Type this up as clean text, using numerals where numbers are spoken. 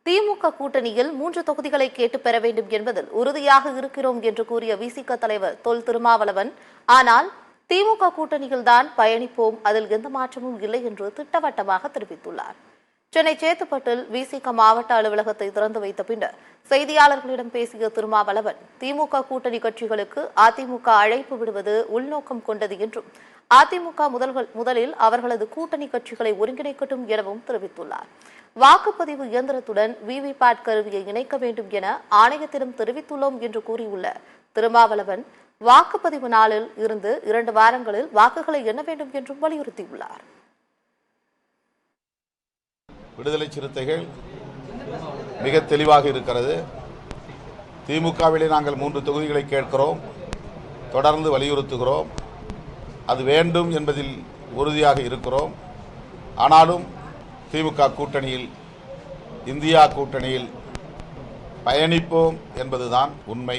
திமுக கூட்டணியில் 3 தொகுதிகளை கேட்டு பெற வேண்டும் என்பதில் உறுதியாக இருக்கிறோம் என்று கூறிய விசிக தலைவர் தொல் திருமாவளவன், ஆனால் திமுக கூட்டணியில்தான் பயணிப்போம், அதில் எந்த மாற்றமும் இல்லை என்று திட்டவட்டமாக தெரிவித்துள்ளார். சென்னை சேத்துப்பட்டில் விசிக மாவட்ட அலுவலகத்தை திறந்து வைத்த பின்னர் செய்தியாளர்களிடம் பேசிய திருமாவளவன், திமுக கூட்டணி கட்சிகளுக்கு அதிமுக அழைப்பு விடுவது உள்நோக்கம் கொண்டது என்றும், அதிமுக முதலில் அவர்களது கூட்டணி கட்சிகளை ஒருங்கிணைக்கட்டும் எனவும் தெரிவித்துள்ளார். வாக்குப்பதிவு இயந்திரத்துடன் விவிபேட் கருவியை இணைக்க வேண்டும் என ஆணையத்திடம் தெரிவித்துள்ளோம் என்று கூறியுள்ள திருமாவளவன், வாக்குப்பதிவு நாளில் இருந்து 2 வாரங்களில் வாக்குகளை எண்ண வேண்டும் என்றும் வலியுறுத்தியுள்ளார். விடுதலை சிறுத்தைகள் மிக தெளிவாக இருக்கிறது. திமுகவிலே நாங்கள் 3 தொகுதிகளை கேட்கிறோம், தொடர்ந்து வலியுறுத்துகிறோம். அது வேண்டும் என்பதில் உறுதியாக இருக்கிறோம். ஆனாலும் திமுக கூட்டணியில், இந்தியா கூட்டணியில் பயணிப்போம் என்பதுதான் உண்மை.